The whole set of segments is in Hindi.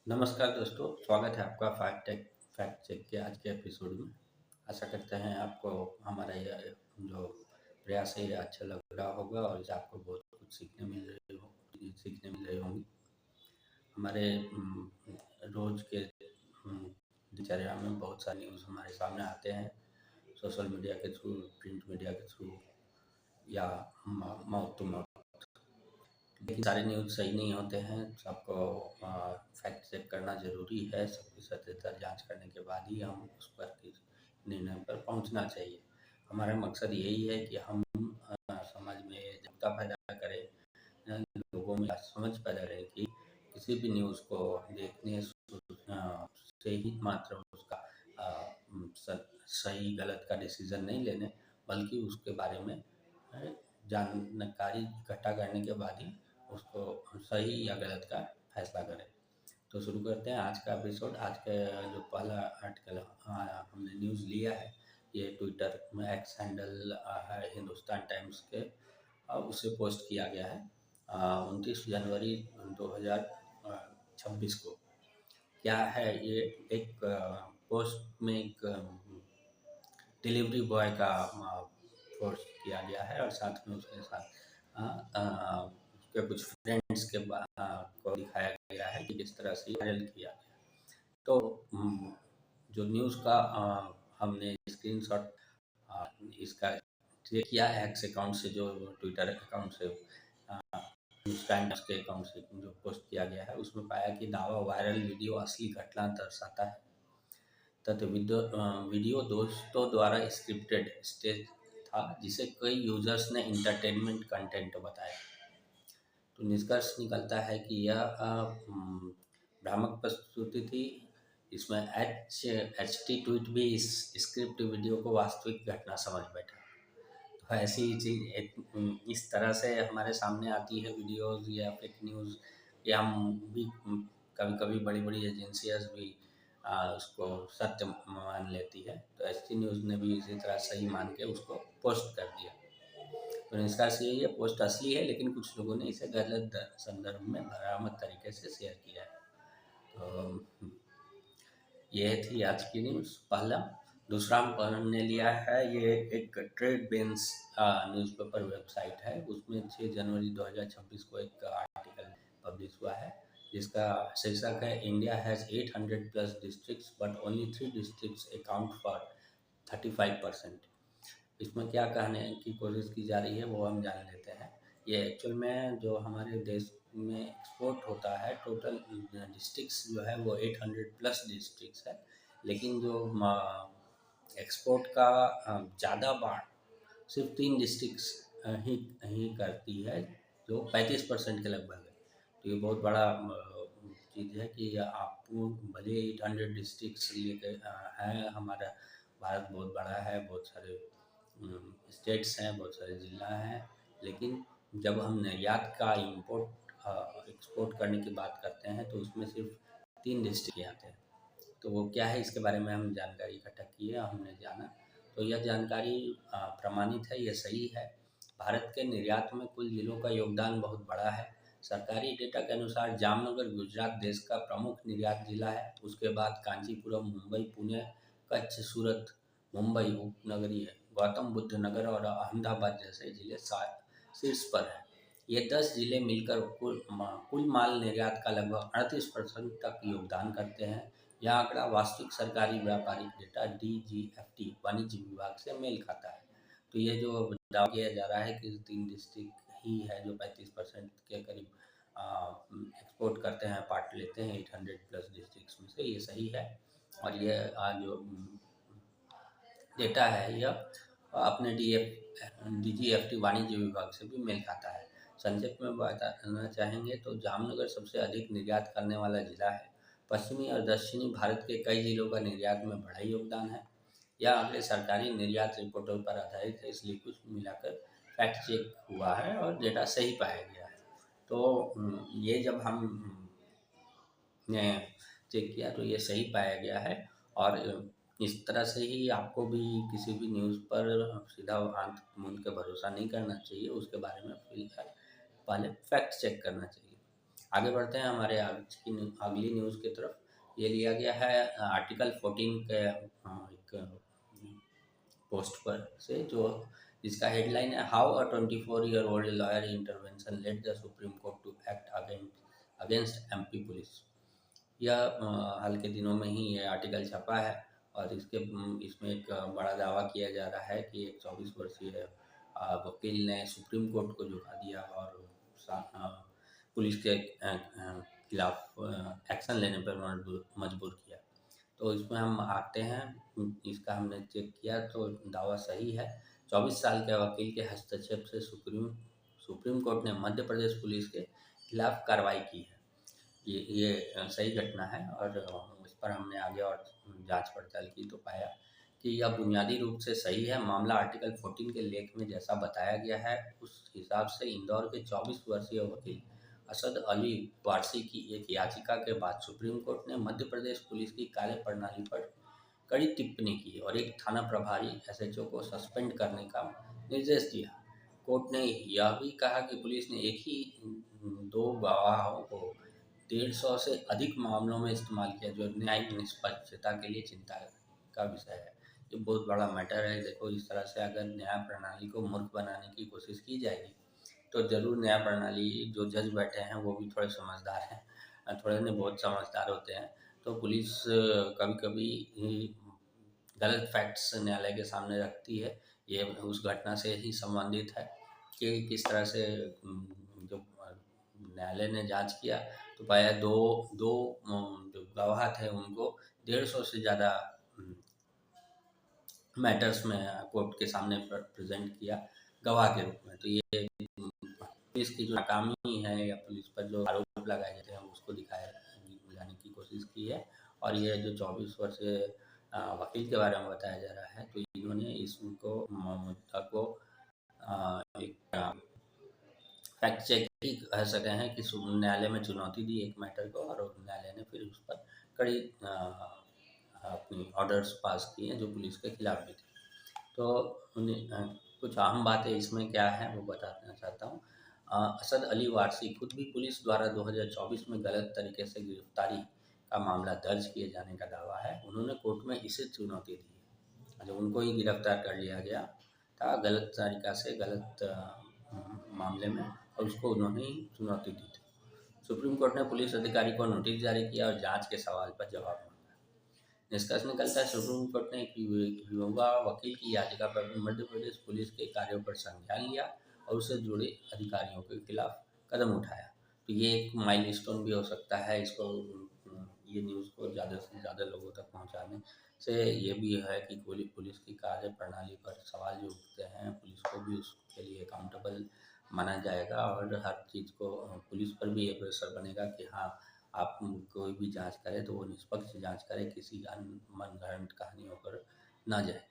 नमस्कार दोस्तों, स्वागत है आपका फैक्ट चेक के आज के एपिसोड में। आशा करते हैं आपको हमारा ये जो प्रयास है ये अच्छा लग रहा होगा और इससे आपको बहुत कुछ सीखने मिल रही होंगी। हमारे रोज के दिनचर्या में बहुत सारे न्यूज़ हमारे सामने आते हैं, सोशल मीडिया के थ्रू, प्रिंट मीडिया के थ्रू या माउथ टू माउथ। लेकिन सारे न्यूज़ सही नहीं होते हैं। सबको फैक्ट चेक करना ज़रूरी है। सबकी सत्यता जांच करने के बाद ही हम उस पर निर्णय पर पहुंचना चाहिए। हमारा मकसद यही है कि हम समाज में जागरूकता पैदा करें, लोगों में समझ पैदा करें कि किसी भी न्यूज़ को देखने से ही मात्र उसका सही गलत का डिसीज़न नहीं लेने, बल्कि उसके बारे में जानकारी इकट्ठा करने के बाद ही उसको सही या गलत का फैसला करें। तो शुरू करते हैं आज का एपिसोड। आज का जो पहला आर्टिकल हमने न्यूज़ लिया है, ये ट्विटर में एक्स हैंडल है हिंदुस्तान टाइम्स के, उसे पोस्ट किया गया है 29 जनवरी 2026 को। क्या है ये? एक पोस्ट में एक डिलीवरी बॉय का पोस्ट किया गया है और साथ में उसके साथ उसके कुछ फ्रेंड्स को दिखाया गया है कि किस तरह से वायरल किया गया। तो जो न्यूज़ का हमने स्क्रीनशॉट इसका ये किया है एक्स अकाउंट से, जो ट्विटर अकाउंट से न्यूज़ टाइम्स के अकाउंट से जो पोस्ट किया गया है, उसमें पाया कि दावा वायरल वीडियो असली घटना दर्शाता है तथा वीडियो दोस्तों द्वारा स्क्रिप्टेड स्टेज था, जिसे कई यूजर्स ने इंटरटेनमेंट कंटेंट बताया। तो निष्कर्ष निकलता है कि यह भ्रामक प्रस्तुति थी। इसमें एच टी ट्वीट भी इस स्क्रिप्ट वीडियो को वास्तविक घटना समझ बैठा। तो ऐसी चीज़ इस तरह से हमारे सामने आती है वीडियोज़ या फेक न्यूज़, या हम भी कभी कभी बड़ी बड़ी एजेंसियाँ भी उसको सत्य मान लेती है। तो एच टी न्यूज़ ने भी इसी तरह सही मान के उसको पोस्ट कर दिया। तो निष्कर्ष यही है, पोस्ट असली है, लेकिन कुछ लोगों ने इसे गलत संदर्भ में भ्रामक तरीके से शेयर किया है। तो ये थी आज की न्यूज़ पहला। दूसरा हमने लिया है, ये एक ट्रेड बेंस न्यूज़पेपर वेबसाइट है, उसमें 6 जनवरी 2026 को एक आर्टिकल पब्लिश हुआ है, जिसका शीर्षक है India has 800 plus districts but only 3 districts account for 35%। इसमें क्या कहने की कोशिश की जा रही है वो हम जान लेते हैं। ये एक्चुअल में जो हमारे देश में एक्सपोर्ट होता है, टोटल डिस्ट्रिक्ट्स जो है वो 800 प्लस डिस्ट्रिक्ट्स है, लेकिन जो एक्सपोर्ट का ज़्यादा बार सिर्फ 3 डिस्ट्रिक्ट्स ही करती है, जो 35% के लगभग है। तो ये बहुत बड़ा चीज़ है कि आपको भले 800 डिस्ट्रिक्ट्स लेके है, हमारा भारत बहुत बड़ा है, बहुत सारे स्टेट्स हैं, बहुत सारे ज़िला हैं, लेकिन जब हम निर्यात का इंपोर्ट एक्सपोर्ट करने की बात करते हैं तो उसमें सिर्फ 3 डिस्ट्रिक्ट आते हैं। तो वो क्या है, इसके बारे में हम जानकारी इकट्ठा किए, हमने जाना। तो यह जानकारी प्रमाणित है, ये सही है। भारत के निर्यात में कुल जिलों का योगदान बहुत बड़ा है। सरकारी डेटा के अनुसार जामनगर गुजरात देश का प्रमुख निर्यात जिला है। उसके बाद कांचीपुरम, मुंबई, पुणे, कच्छ, सूरत, मुंबई उपनगरीय, गौतम बुद्ध नगर और अहमदाबाद जैसे जिले शीर्ष पर हैं। ये 10 जिले मिलकर कुल माल निर्यात का लगभग 38% तक योगदान करते हैं। यह आंकड़ा वास्तविक सरकारी व्यापारिक डेटा DGFT वाणिज्य विभाग से मेल खाता है। तो ये जो दावा किया जा रहा है कि 3 डिस्ट्रिक्ट ही है जो 35% के करीब एक्सपोर्ट करते हैं, पार्ट लेते हैं 800 प्लस डिस्ट्रिक्ट्स में से, ये सही है। और ये जो डेटा है यह अपने DGFT वाणिज्य विभाग से भी मेल खाता है। संक्षेप में बताना चाहेंगे तो जामनगर सबसे अधिक निर्यात करने वाला जिला है। पश्चिमी और दक्षिणी भारत के कई जिलों का निर्यात में बड़ा योगदान है। यह आंकड़े सरकारी निर्यात रिपोर्टों पर आधारित है, इसलिए कुछ मिलाकर फैक्ट चेक हुआ है और डेटा सही पाया गया है। तो ये जब हम ने चेक किया तो ये सही पाया गया है। और इस तरह से ही आपको भी किसी भी न्यूज़ पर सीधा आंख मूंद के भरोसा नहीं करना चाहिए, उसके बारे में फिलहाल पहले फैक्ट चेक करना चाहिए। आगे बढ़ते हैं हमारे आज की अगली न्यूज़ की तरफ। ये लिया गया है आर्टिकल 14 के एक पोस्ट पर से, जो जिसका हेडलाइन है, how a 24-year-old lawyer intervention led the supreme court to act against MP police. यह हाल के दिनों में ही ये आर्टिकल छपा है और इसमें एक बड़ा दावा किया जा रहा है कि एक 24 वर्षीय वकील ने सुप्रीम कोर्ट को झुका दिया और पुलिस के खिलाफ एक्शन लेने पर मजबूर किया। तो इसमें हम आते हैं, इसका हमने चेक किया तो दावा सही है। 24 साल के वकील के हस्तक्षेप से सुप्रीम कोर्ट ने मध्य प्रदेश पुलिस के खिलाफ कार्रवाई की है। ये सही घटना है और इस पर हमने आगे और जांच पड़ताल की तो पाया कि यह बुनियादी रूप से सही है। मामला आर्टिकल 14 के लेख में जैसा बताया गया है उस हिसाब से इंदौर के 24 वर्षीय वकील असद अली वारसी की एक याचिका के बाद सुप्रीम कोर्ट ने मध्य प्रदेश पुलिस की कार्य प्रणाली पर कड़ी टिप्पणी की और एक थाना प्रभारी एसएचओ को सस्पेंड करने का निर्देश दिया। कोर्ट ने यह भी कहा कि पुलिस ने एक ही दो गवाहों को 150 से अधिक मामलों में इस्तेमाल किया, जो न्यायिक निष्पक्षता के लिए चिंता का विषय है। ये बहुत बड़ा मैटर है। देखो, इस तरह से अगर न्याय प्रणाली को मूर्ख बनाने की कोशिश की जाएगी तो ज़रूर न्याय प्रणाली, जो जज बैठे हैं वो भी थोड़े समझदार हैं, थोड़े नहीं बहुत समझदार होते हैं। तो पुलिस कभी कभी गलत फैक्ट्स न्यायालय के सामने रखती है। ये उस घटना से ही संबंधित है कि किस तरह से जो न्यायालय ने जांच किया तो पाया दो दो जो गवाह थे उनको 150 से ज़्यादा मैटर्स में कोर्ट के सामने प्रेजेंट किया गवाह के रूप में। तो ये पुलिस की जो नाकामी है या पुलिस पर जो आरोप लगाए जाते हैं उसको दिखाया जाने की कोशिश की है। और ये जो 24 वर्षीय वकील के बारे में बताया जा रहा है, तो इन्होंने इसको मुद्दा को एक फैक्ट चेक ही कह सके हैं कि न्यायालय में चुनौती दी एक मैटर को और न्यायालय ने फिर उस पर कड़ी अपनी ऑर्डर्स पास किए जो पुलिस के खिलाफ भी थे। तो कुछ अहम बातें इसमें क्या है वो बताना चाहता हूँ। असद अली वारसी खुद भी पुलिस द्वारा 2024 में गलत तरीके से गिरफ्तारी का मामला दर्ज किए जाने का दावा है। उन्होंने कोर्ट में इसे चुनौती दी है, जो उनको ही गिरफ्तार कर लिया गया था गलत तरीका से, गलत मामले में, और उसको उन्होंने ही चुनौती दी थी। सुप्रीम कोर्ट ने पुलिस अधिकारी को नोटिस जारी किया और जांच के सवाल पर जवाब मांगा। निष्कर्ष निकलता है, सुप्रीम कोर्ट ने एक युवा वकील की याचिका पर मध्य प्रदेश पुलिस के कार्यों पर संज्ञान लिया और उससे जुड़े अधिकारियों के खिलाफ कदम उठाया। तो ये एक माइलस्टोन भी हो सकता है। इसको ये न्यूज़ को ज़्यादा से ज़्यादा लोगों तक पहुंचाने से ये भी है कि पुलिस की कार्य प्रणाली पर सवाल जो उठते हैं, पुलिस को भी उसके लिए अकाउंटेबल माना जाएगा और हर चीज़ को पुलिस पर भी ये प्रेशर बनेगा कि हाँ, आप कोई भी जांच करें तो वो निष्पक्ष जांच करें, किसी मनगढ़ंत कहानियों पर ना जाए।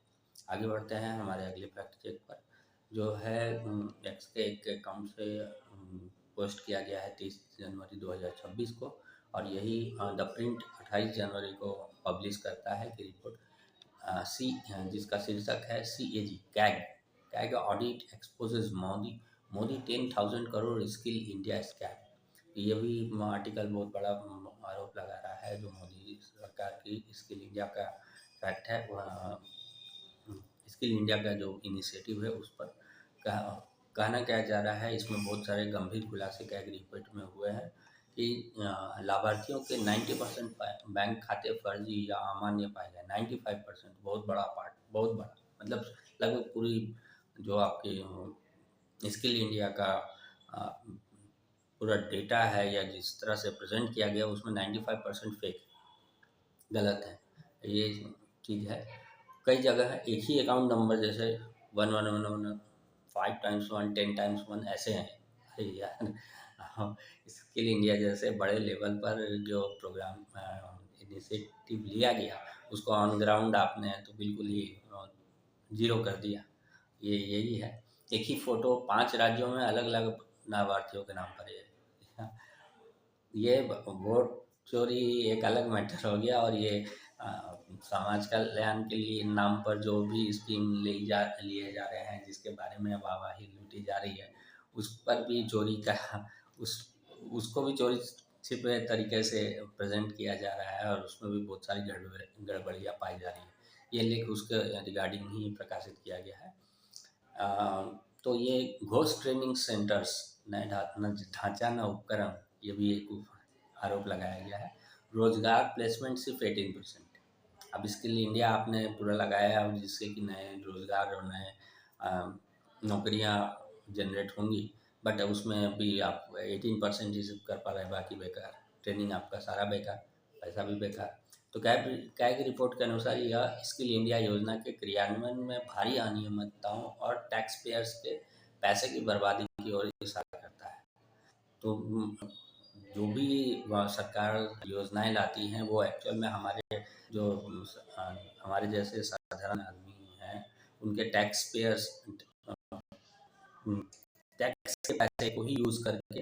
आगे बढ़ते हैं हमारे अगले फैक्ट चेक पर, जो है एक्स के एक अकाउंट से पोस्ट किया गया है 30 जनवरी 2026 को, और यही द प्रिंट 28 जनवरी को पब्लिश करता है कि रिपोर्ट जिसका शीर्षक है CAG CAG audit exposes Modi 10,000 crore skill India scam. ये भी आर्टिकल बहुत बड़ा आरोप लगा रहा है जो मोदी सरकार की स्किल इंडिया का फैक्ट है, स्किल इंडिया का जो इनिशिएटिव है उस पर कहना क्या जा रहा है। इसमें बहुत सारे गंभीर खुलासे कैग रिपोर्ट में हुए हैं कि लाभार्थियों के 90% बैंक खाते फर्जी या अमान्य पाए गए। 95%, बहुत बड़ा पार्ट, बहुत बड़ा, मतलब लगभग पूरी जो आपकी स्किल इंडिया का पूरा डेटा है या जिस तरह से प्रेजेंट किया गया उसमें 95% फेक, गलत है। ये चीज़ है। कई जगह है एक ही अकाउंट नंबर, जैसे 1111, 5 टाइम्स 1, 10 टाइम्स 1 ऐसे हैं। अरे यार, स्किल इंडिया जैसे बड़े लेवल पर जो प्रोग्राम इनिशिएटिव लिया गया उसको ऑन ग्राउंड आपने तो बिल्कुल ही जीरो कर दिया। ये यही है। एक ही फ़ोटो 5 राज्यों में अलग अलग लाभार्थियों के नाम पर है। ये वोट चोरी एक अलग मैटर हो गया, और ये समाज कल्याण के लिए नाम पर जो भी स्कीम लिए जा रहे हैं जिसके बारे में वाहवाही लूटी जा रही है, उस पर भी चोरी का उस उसको भी चोरी छिपे तरीके से प्रेजेंट किया जा रहा है और उसमें भी बहुत सारी गड़बड़ियाँ पाई जा रही हैं। ये लेख उसके रिगार्डिंग ही प्रकाशित किया गया है। तो ये घोस्ट ट्रेनिंग सेंटर्स, नए न ढांचा न उपकरण, ये भी एक आरोप लगाया गया है। रोजगार प्लेसमेंट सिर्फ 18%। अब स्किल इंडिया आपने पूरा लगाया है जिससे कि नए रोजगार और नए नौकरियां जनरेट होंगी, बट उसमें भी आप 18% ही सिर्फ कर पा रहे हैं, बाकी बेकार। ट्रेनिंग आपका सारा बेकार, पैसा भी बेकार। तो कैग रिपोर्ट के अनुसार यह स्किल इंडिया योजना के क्रियान्वयन में भारी अनियमितताओं और टैक्स पेयर्स के पैसे की बर्बादी की ओर इशारा करता है। तो जो भी सरकार योजनाएं लाती हैं वो एक्चुअल में हमारे जो हमारे जैसे साधारण आदमी हैं उनके टैक्स पेयर्स टैक्स के पैसे को ही यूज़ करके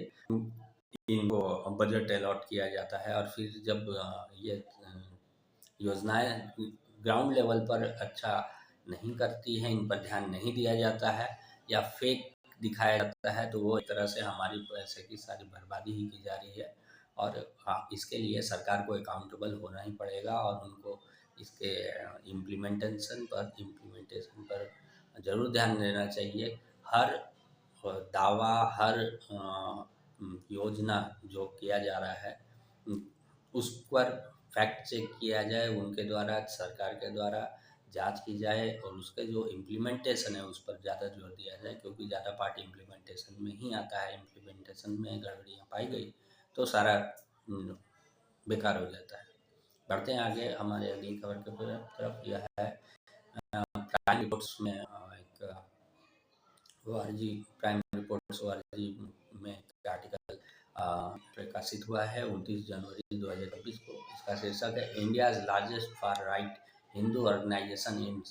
इनको बजट अलॉट किया जाता है। और फिर जब ये योजनाएं ग्राउंड लेवल पर अच्छा नहीं करती हैं, इन पर ध्यान नहीं दिया जाता है या फेक दिखाया जाता है, तो वो एक तरह से हमारी पैसे की सारी बर्बादी ही की जा रही है। और हाँ, इसके लिए सरकार को अकाउंटेबल होना ही पड़ेगा और उनको इसके इम्प्लीमेंटेशन पर ज़रूर ध्यान देना चाहिए। हर दावा, हर योजना जो किया जा रहा है उस पर फैक्ट चेक किया जाए, उनके द्वारा, सरकार के द्वारा जांच की जाए और उसके जो इम्प्लीमेंटेशन है उस पर ज़्यादा जोर दिया जाए, क्योंकि ज़्यादा पार्ट इम्प्लीमेंटेशन में ही आता है। इम्प्लीमेंटेशन में गड़बड़ियाँ पाई गई तो सारा बेकार हो जाता है। बढ़ते हैं आगे हमारे अगली खबर के तरफ। यह है प्राइम रिपोर्ट्स में एक ORG, प्राइम रिपोर्ट्स ORG में एक आर्टिकल प्रकाशित हुआ है 29 जनवरी 2024 को। इसका शीर्षक है India's largest far right Hindu organisation in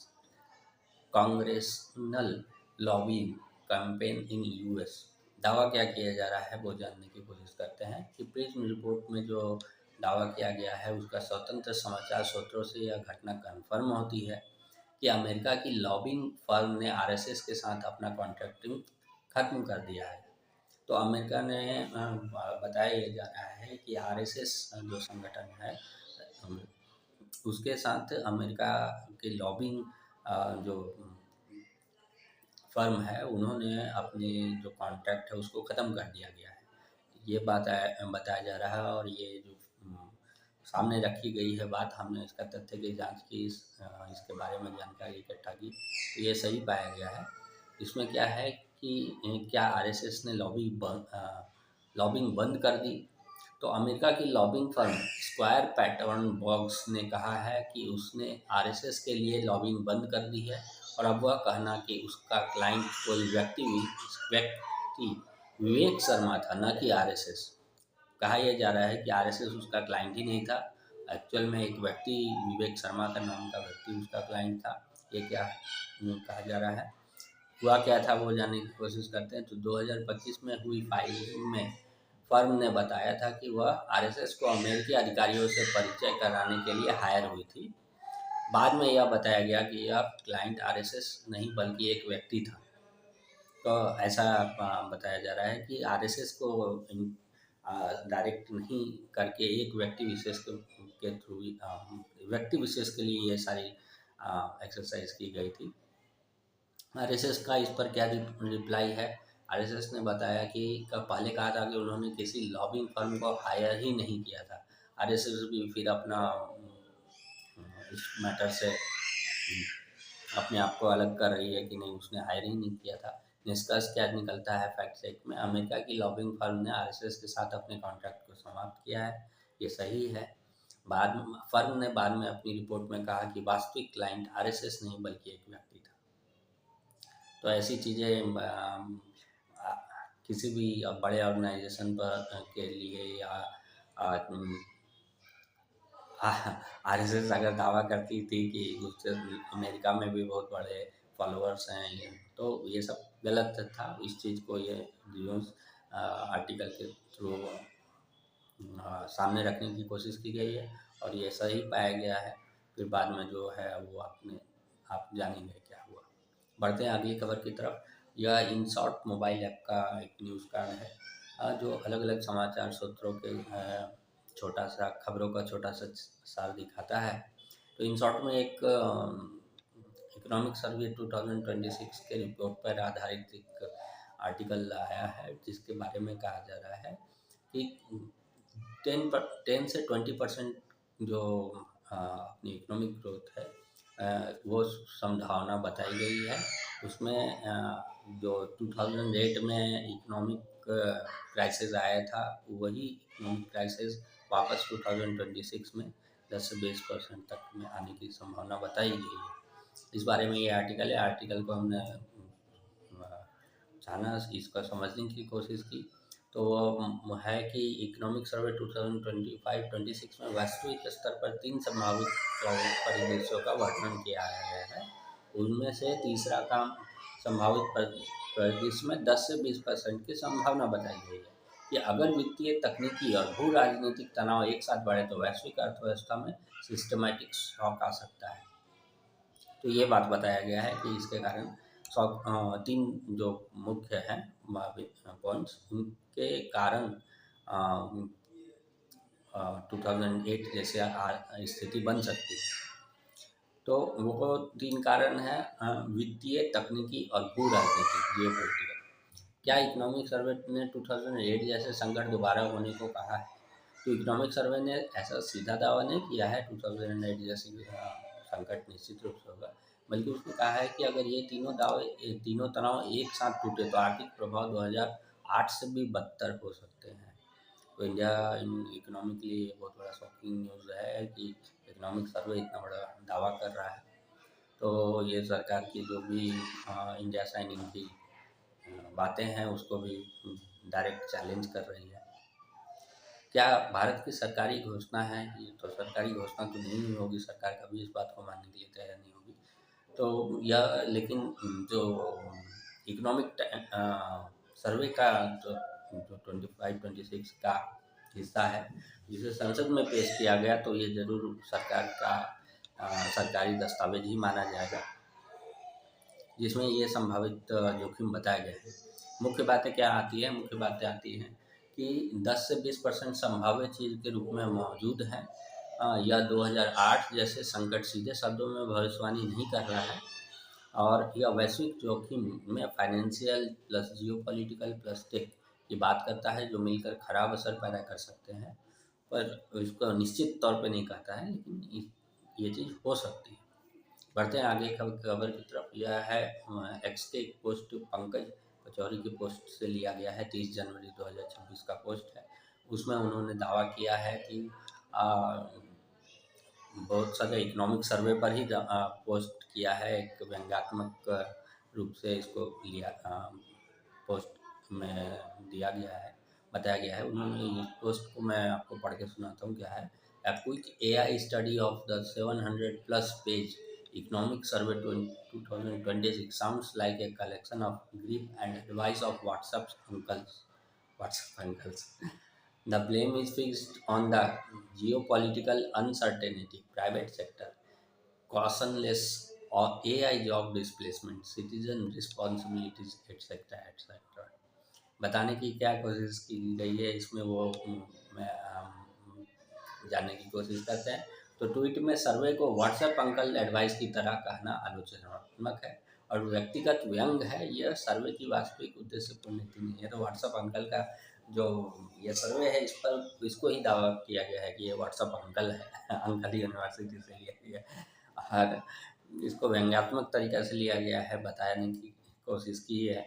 congressional lobbying campaign in US। दावा क्या किया जा रहा है वो जानने की कोशिश करते हैं कि प्रिज्म रिपोर्ट में जो दावा किया गया है उसका स्वतंत्र समाचार स्रोतों से यह घटना कन्फर्म होती है कि अमेरिका की लॉबिंग फर्म ने RSS के साथ अपना कॉन्ट्रैक्टिंग खत्म कर दिया है। तो अमेरिका ने बताया जा रहा है कि RSS जो संगठन है उसके साथ अमेरिका की लॉबिंग जो फर्म है उन्होंने अपने जो कॉन्ट्रैक्ट है उसको ख़त्म कर दिया गया है। ये बात बताया जा रहा है और ये जो सामने रखी गई है बात, हमने इसका तथ्य की जांच की, इसके बारे में जानकारी इकट्ठा की, तो ये सही पाया गया है। इसमें क्या है कि क्या RSS ने लॉबिंग बंद कर दी? तो अमेरिका की lobbying firm square pattern box ने कहा है कि उसने RSS के लिए लॉबिंग बंद कर दी है और अब वह कहना कि उसका क्लाइंट कोई व्यक्ति विवेक शर्मा था, न कि RSS। कहा यह जा रहा है कि RSS उसका क्लाइंट ही नहीं था, एक्चुअल में एक व्यक्ति, विवेक शर्मा का नाम का व्यक्ति उसका क्लाइंट था। ये क्या कहा जा रहा है, हुआ क्या था वो जानने की कोशिश करते हैं। तो 2025 में हुई फाइलिंग में फर्म ने बताया था कि वह RSS को अमेरिकी अधिकारियों से परिचय कराने के लिए हायर हुई थी। बाद में यह बताया गया कि यह क्लाइंट RSS नहीं बल्कि एक व्यक्ति था। तो ऐसा बताया जा रहा है कि RSS को डायरेक्ट नहीं करके एक व्यक्ति विशेष के थ्रू व्यक्ति विशेष के लिए ये सारी एक्सरसाइज की गई थी। RSS का इस पर क्या रिप्लाई है? RSS ने बताया कि पहले कहा था कि उन्होंने किसी लॉबिंग फर्म को हायर ही नहीं किया था। RSS भी फिर अपना इस मैटर से अपने आप को अलग कर रही है कि नहीं, उसने हायर ही नहीं किया था। निष्कर्ष क्या निकलता है फैक्ट चेक में? अमेरिका की लॉबिंग फर्म ने RSS के साथ अपने कॉन्ट्रैक्ट को समाप्त किया है, ये सही है। फर्म ने बाद में अपनी रिपोर्ट में कहा कि वास्तविक क्लाइंट RSS नहीं बल्कि एक व्यक्ति था। तो ऐसी चीज़ें किसी भी बड़े ऑर्गेनाइजेशन पर के लिए या RSS अगर दावा करती थी कि उससे अमेरिका में भी बहुत बड़े फॉलोअर्स हैं, तो ये सब गलत था। इस चीज़ को ये न्यूज़ आर्टिकल के थ्रू सामने रखने की कोशिश की गई है और ये सही पाया गया है। फिर बाद में जो है वो आप जानेंगे क्या हुआ। बढ़ते हैं अगली खबर की तरफ। यह InShot मोबाइल ऐप का एक न्यूज़ कार्ड है। जो अलग-अलग समाचार सूत्रों के छोटा सा खबरों का छोटा सा सार दिखाता है। तो इन शॉर्ट में एक इकोनॉमिक सर्वे 2026 के रिपोर्ट पर आधारित एक आर्टिकल आया है, जिसके बारे में कहा जा रहा है कि 10 से 20% जो अपनी इकोनॉमिक ग्रोथ है वो संभावना बताई गई है। उसमें जो 2008 में इकोनॉमिक क्राइसिस आया था, वही इकोनॉमिक क्राइसिस वापस 2026 में 10 से 20% तक में आने की संभावना बताई गई है। इस बारे में ये आर्टिकल है। आर्टिकल को हमने जाना, इसका समझने की कोशिश की, तो वो है कि इकोनॉमिक सर्वे 2025-26 में वैश्विक स्तर पर 3 संभावित परिदृश्यों का वर्णन किया गया है। उनमें से तीसरा काम संभावित परिदृश्य में 10 से 20% की संभावना बताई गई है कि अगर वित्तीय, तकनीकी और भू राजनीतिक तनाव एक साथ बढ़े तो वैश्विक अर्थव्यवस्था में सिस्टमैटिक शॉक आ सकता है। तो ये बात बताया गया है कि इसके कारण तीन जो मुख्य हैं पॉइंट्स, उनके कारण 2008 जैसे स्थिति बन सकती है। तो वो तीन कारण हैं वित्तीय, तकनीकी और भू राजनीतिक, जियोपॉलिटिकल। क्या इकोनॉमिक सर्वे ने 2008 जैसे संकट दोबारा होने को कहा है? तो इकोनॉमिक सर्वे ने ऐसा सीधा दावा नहीं किया है 2008 जैसी संकट निश्चित रूप से होगा, बल्कि उसने कहा है कि अगर ये तीनों तनाव एक साथ टूटे तो आर्थिक प्रभाव 2008 से भी बदतर हो सकते हैं। तो इंडिया इकोनॉमिकली बहुत बड़ा शॉकिंग न्यूज़ है कि इकोनॉमिक सर्वे इतना बड़ा दावा कर रहा है। तो ये सरकार की जो भी इंडिया साइनिंग की बातें हैं, उसको भी डायरेक्ट चैलेंज कर रही है। क्या भारत की सरकारी घोषणा है? ये तो सरकारी घोषणा तो नहीं होगी, सरकार कभी इस बात को मानने के लिए तैयार नहीं होगी। तो यह लेकिन जो इकोनॉमिक सर्वे का जो 25-26 का हिस्सा है, जिसे संसद में पेश किया गया, तो ये ज़रूर सरकार का सरकारी दस्तावेज ही माना जाएगा, जिसमें ये संभावित जोखिम बताया गया है। मुख्य बातें क्या आती है? मुख्य बातें आती हैं कि 10 से 20% संभावित चीज़ के रूप में मौजूद है। यह 2008 जैसे संकट सीधे शब्दों में भविष्यवाणी नहीं कर रहा है, और यह वैश्विक जोखिम में financial plus geopolitical plus tech की बात करता है, जो मिलकर खराब असर पैदा कर सकते हैं। पर इसको निश्चित तौर पे नहीं कहता है, लेकिन ये चीज़ हो सकती है। बढ़ते हैं आगे खबर की तरफ। यह है एक्स के एक पोस्ट पंकज कचौरी की पोस्ट से लिया गया है, 30 जनवरी 2026 का पोस्ट है। उसमें उन्होंने दावा किया है कि बहुत सारे इकोनॉमिक सर्वे पर ही पोस्ट किया है, एक व्यंग्यात्मक रूप से इसको लिया पोस्ट में दिया गया है, बताया गया है। उन्होंने इस पोस्ट को मैं आपको पढ़ के सुनाता हूँ क्या है। A quick AI study of the 700 plus page economic survey 2026 sounds like a collection of grief and advice of WhatsApp uncles. The blame is fixed on the geopolitical uncertainty, private sector, cautionless or AI job displacement, citizen responsibilities, etc. etc. बताने की क्या कोशिश की गई है इसमें, वो जानने की कोशिश करते हैं। तो ट्वीट में सर्वे को व्हाट्सएप अंकल एडवाइस की तरह कहना आलोचनात्मक है और व्यक्तिगत व्यंग है। यह सर्वे की वास्तविक उद्देश्य पूर्ण नीति नहीं है। तो व्हाट्सएप अंकल का जो ये सर्वे है, इस पर इसको ही दावा किया गया है कि ये व्हाट्सएप अंकल है अंकल यूनिवर्सिटी से लिया गया है और इसको व्यंग्यात्मक तरीक़े से लिया गया है, बताने की कोशिश की है।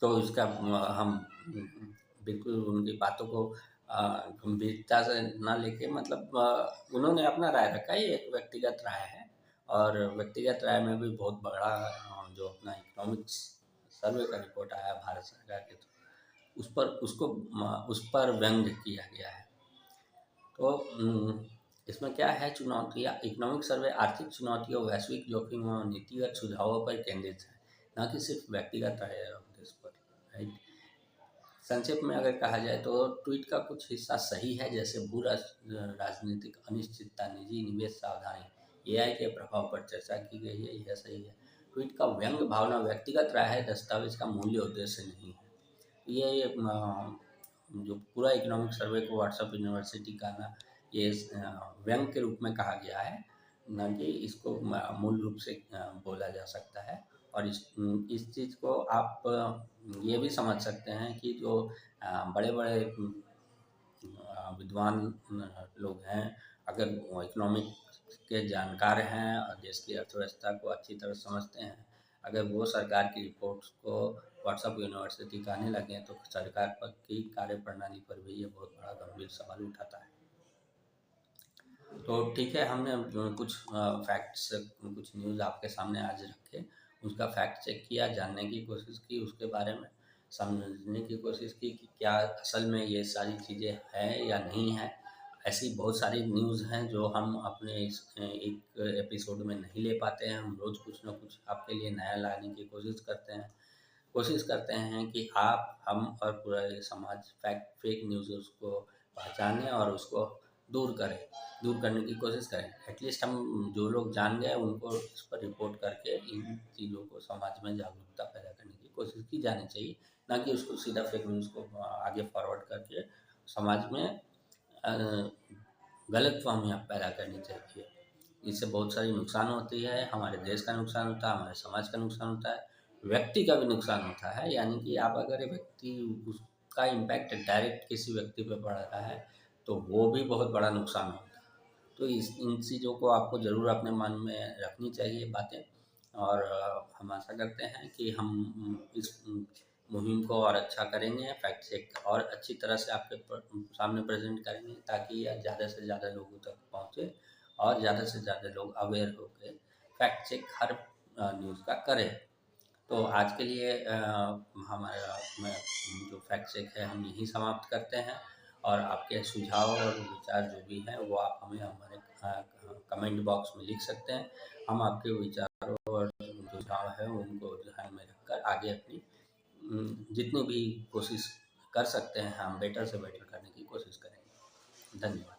तो इसका हम बिल्कुल उनकी बातों को गंभीरता से ना लेके, मतलब उन्होंने अपना राय रखा है, ये एक व्यक्तिगत राय है, और व्यक्तिगत राय में भी बहुत बड़ा जो अपना इकोनॉमिक्स सर्वे का रिपोर्ट आया भारत सरकार के, तो उस पर व्यंग किया गया है। तो इसमें क्या है, चुनौतियाँ। इकोनॉमिक सर्वे आर्थिक चुनौतियों, वैश्विक जोखिम और नीतिगत सुझावों पर केंद्रित है, न कि सिर्फ व्यक्तिगत राय उद्देश्य पर, राइट। संक्षेप में अगर कहा जाए तो ट्वीट का कुछ हिस्सा सही है, जैसे भू राजनीतिक अनिश्चितता, निजी निवेश सावधानी, एआई के प्रभाव पर चर्चा की गई है, यह सही है। ट्वीट का व्यंग भावना व्यक्तिगत राय है, दस्तावेज का मूल्य उद्देश्य नहीं है। ये जो पूरा इकोनॉमिक सर्वे को व्हाट्सएप यूनिवर्सिटी का ना ये व्यंग के रूप में कहा गया है, ना कि इसको मूल रूप से बोला जा सकता है। और इस चीज़ को आप ये भी समझ सकते हैं कि जो बड़े बड़े विद्वान लोग हैं, अगर वो इकोनॉमिक के जानकार हैं और देश की अर्थव्यवस्था को अच्छी तरह समझते हैं, अगर वो सरकार की रिपोर्ट्स को व्हाट्सएप यूनिवर्सिटी कहने लगे तो सरकार पर की कार्यप्रणाली पर भी ये बहुत बड़ा गंभीर सवाल उठाता है। तो ठीक है, हमने कुछ फैक्ट्स, कुछ न्यूज़ आपके सामने आज रखे, उसका फैक्ट चेक किया, जानने की कोशिश की, उसके बारे में समझने की कोशिश की कि क्या असल में ये सारी चीज़ें हैं या नहीं है। ऐसी बहुत सारी न्यूज़ हैं जो हम अपने इस एक एपिसोड में नहीं ले पाते हैं। हम रोज़ कुछ ना कुछ आपके लिए नया लाने की कोशिश करते हैं कि आप, हम और पूरा ये समाज फेक न्यूज़ को पहचानें और उसको दूर करने की कोशिश करें। एटलीस्ट हम जो लोग जान गए उनको इस पर रिपोर्ट करके इन चीज़ों को समाज में जागरूकता पैदा करने की कोशिश की जानी चाहिए, ना कि उसको सीधा फेक न्यूज़ को आगे फॉरवर्ड करके समाज में गलतफ़हमियाँ पैदा करनी चाहिए। इससे बहुत सारी नुकसान होती है, हमारे देश का नुकसान होता है, हमारे समाज का नुकसान होता है, व्यक्ति का भी नुकसान होता है। यानी कि आप अगर एक व्यक्ति, उसका इम्पैक्ट डायरेक्ट किसी व्यक्ति पे पड़ रहा है तो वो भी बहुत बड़ा नुकसान होता है। तो इन चीज़ों को आपको ज़रूर अपने मन में रखनी चाहिए बातें। और हम आशा करते हैं कि हम इस मुहिम को और अच्छा करेंगे, फैक्ट चेक और अच्छी तरह से आपके सामने प्रेजेंट करेंगे, ताकि यह ज़्यादा से ज़्यादा लोगों तक पहुँचे और ज़्यादा से ज़्यादा लोग अवेयर होकर फैक्ट चेक हर न्यूज़ का करें। तो आज के लिए हमारा जो फैक्ट चेक है हम यहीं समाप्त करते हैं। और आपके सुझाव और विचार जो भी हैं वो आप हमें हमारे कमेंट बॉक्स में लिख सकते हैं। हम आपके विचारों और सुझाव हैं उनको ध्यान में रखकर आगे अपनी जितनी भी कोशिश कर सकते हैं हम बेटर से बेटर करने की कोशिश करेंगे। धन्यवाद।